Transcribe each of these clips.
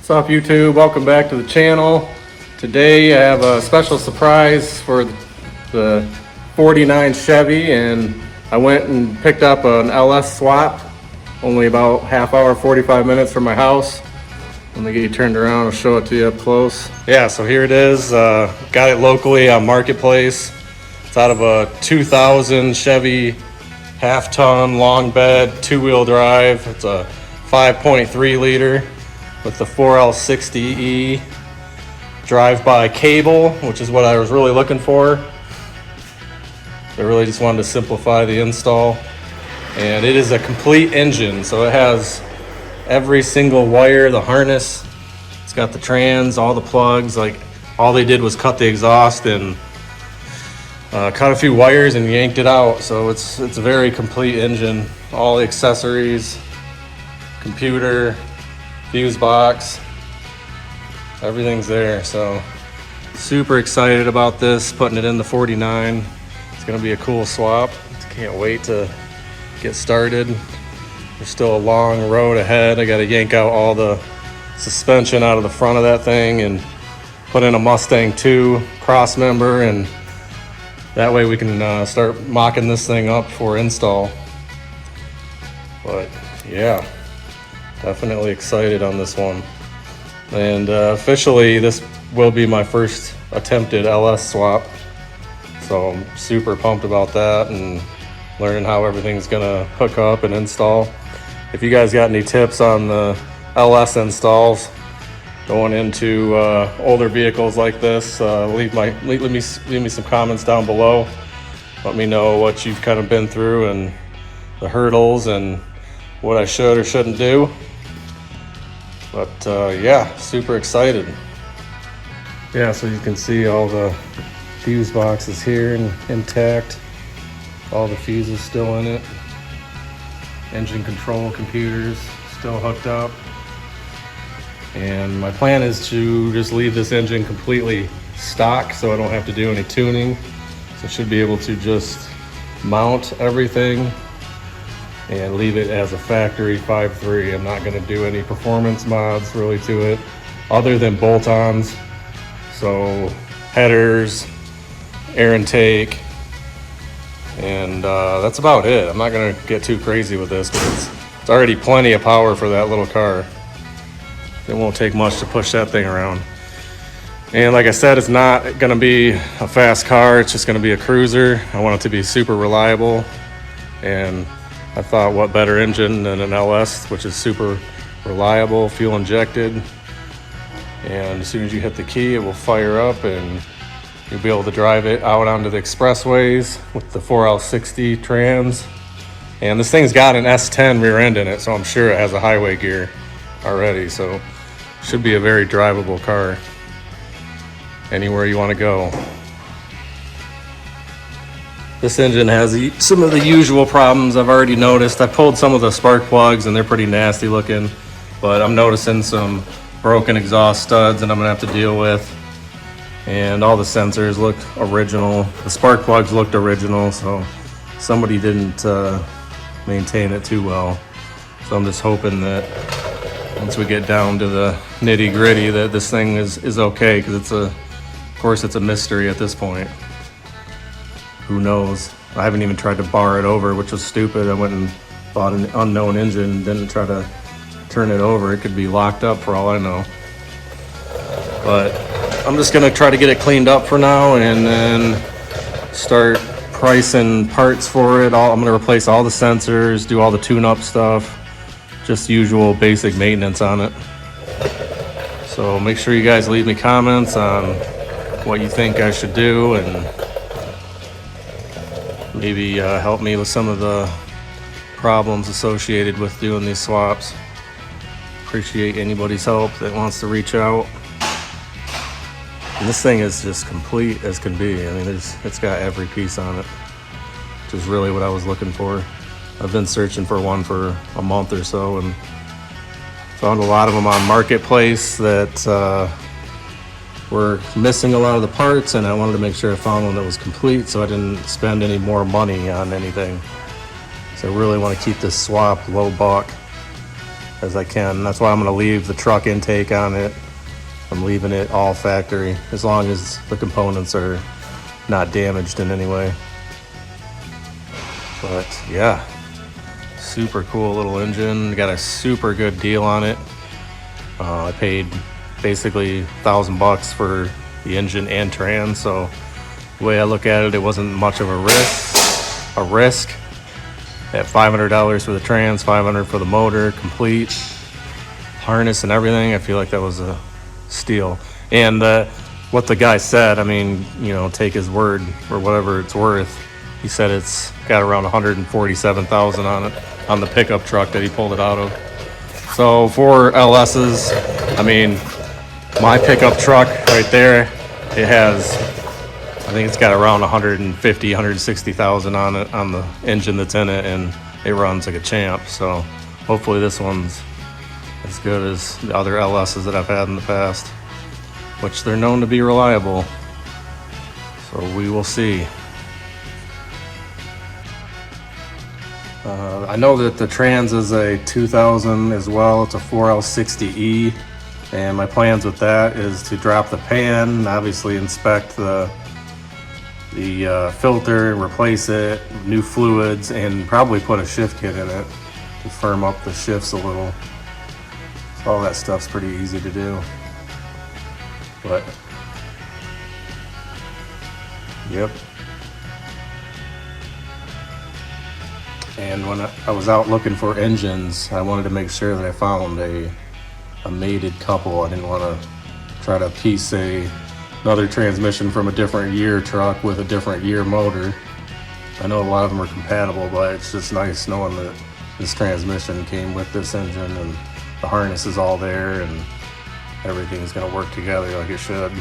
What's up, YouTube? Welcome back to the channel. Today I have a special surprise for the 49 Chevy, and I went and picked up an LS swap, only about half hour, 45 minutes from my house. Let me get you turned around, I'll show it to you up close. Yeah, so here it is. Got it locally on Marketplace. It's out of a 2000 Chevy half-ton long bed, two-wheel drive. It's a 5.3 liter with the 4L60E drive-by cable, which is what I was really looking for. I really just wanted to simplify the install. And it is a complete engine, so it has every single wire, the harness. It's got the trans, all the plugs. Like, all they did was cut the exhaust and cut a few wires and yanked it out. So it's a very complete engine. All the accessories, computer, fuse box, everything's there. So super excited about this, putting it in the 49. It's gonna be a cool swap. Can't wait to get started. There's still a long road ahead. I gotta yank out all the suspension out of the front of that thing and put in a Mustang 2 cross member, and that way we can start mocking this thing up for install. But yeah, definitely excited on this one. And officially this will be my first attempted LS swap. So I'm super pumped about that and learning how everything's gonna hook up and install. If you guys got any tips on the LS installs going into older vehicles like this, leave me some comments down below. Let me know what you've kind of been through and the hurdles and what I should or shouldn't do. But yeah, super excited. Yeah, so you can see all the fuse boxes here and intact. All the fuses still in it. Engine control computers still hooked up. And my plan is to just leave this engine completely stock so I don't have to do any tuning. So I should be able to just mount everything and leave it as a factory 5.3. I'm not going to do any performance mods really to it other than bolt-ons. So headers, air intake, and that's about it. I'm not going to get too crazy with this because it's already plenty of power for that little car. It won't take much to push that thing around. And like I said, it's not going to be a fast car. It's just going to be a cruiser. I want it to be super reliable, and I thought, what better engine than an LS, which is super reliable, fuel injected. And as soon as you hit the key, it will fire up and you'll be able to drive it out onto the expressways with the 4L60 trans. And this thing's got an S10 rear end in it, so I'm sure it has a highway gear already. So should be a very drivable car anywhere you want to go. This engine has some of the usual problems I've already noticed. I pulled some of the spark plugs and they're pretty nasty looking, but I'm noticing some broken exhaust studs and I'm gonna have to deal with. And all the sensors look original. The spark plugs looked original, so somebody didn't maintain it too well. So I'm just hoping that once we get down to the nitty gritty that this thing is okay, because of course it's a mystery at this point. Who knows? I haven't even tried to bar it over, which was stupid. I went and bought an unknown engine and didn't try to turn it over. It could be locked up for all I know. But I'm just gonna try to get it cleaned up for now and then start pricing parts for it. I'm gonna replace all the sensors, do all the tune-up stuff, just usual basic maintenance on it. So make sure you guys leave me comments on what you think I should do, and maybe help me with some of the problems associated with doing these swaps. Appreciate anybody's help that wants to reach out. And this thing is just complete as can be. I mean, it's got every piece on it, which is really what I was looking for. I've been searching for one for a month or so and found a lot of them on Marketplace that were missing a lot of the parts, and I wanted to make sure I found one that was complete so I didn't spend any more money on anything. So I really want to keep this swap low buck. as I can. That's why I'm going to leave the truck intake on it. I'm leaving it all factory as long as the components are not damaged in any way. But yeah, super cool little engine. Got a super good deal on it. I paid basically $1,000 for the engine and trans, so the way I look at it, it wasn't much of a risk. At $500 for the trans, $500 for the motor, complete harness and everything. I feel like that was a steal. And what the guy said, I mean, you know, take his word for whatever it's worth. He said it's got around 147,000 on it, on the pickup truck that he pulled it out of. So for LS's, I mean, my pickup truck right there, it has, I think it's got around 150, 160,000 on it, on the engine that's in it, and it runs like a champ. So hopefully this one's as good as the other LS's that I've had in the past, which they're known to be reliable. So we will see. I know that the trans is a 2000 as well. It's a 4L60E, and my plans with that is to drop the pan, obviously inspect the filter, replace it, new fluids, and probably put a shift kit in it to firm up the shifts a little. So all that stuff's pretty easy to do. But yep. And when I was out looking for engines, I wanted to make sure that I found a mated couple. I didn't want to try to piece another transmission from a different year truck with a different year motor. I know a lot of them are compatible, but it's just nice knowing that this transmission came with this engine and the harness is all there and everything's going to work together like it should.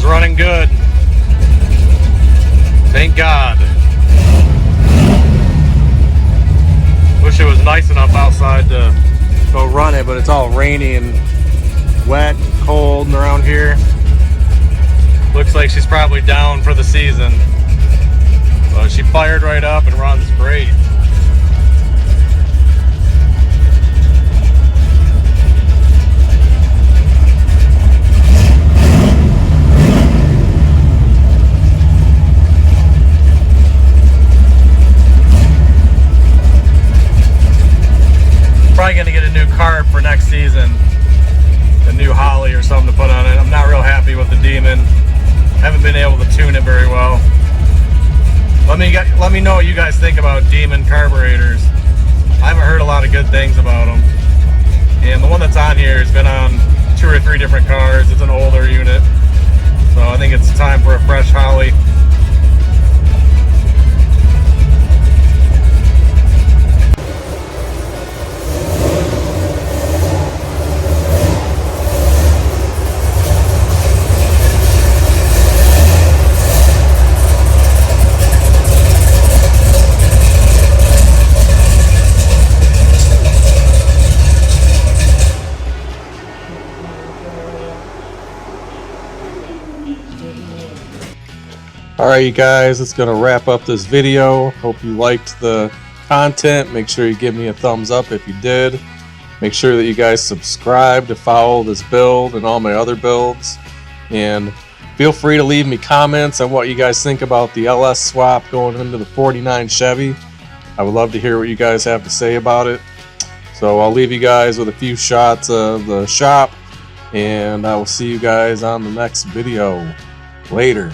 Running good. Thank God. Wish it was nice enough outside to go run it, but it's all rainy and wet and cold around here. Looks like she's probably down for the season. But she fired right up and runs great. Probably gonna get a new carb for next season, a new Holly or something to put on it. I'm not real happy with the Demon. Haven't been able to tune it very well. Let me know what you guys think about Demon carburetors. I haven't heard a lot of good things about them. And the one that's on here has been on 2 or 3 different cars. It's an older unit, so I think it's time for a fresh Holly. Alright you guys, it's going to wrap up this video. Hope you liked the content. Make sure you give me a thumbs up if you did. Make sure that you guys subscribe to follow this build and all my other builds. And feel free to leave me comments on what you guys think about the LS swap going into the 49 Chevy. I would love to hear what you guys have to say about it. So I'll leave you guys with a few shots of the shop, and I will see you guys on the next video. Later.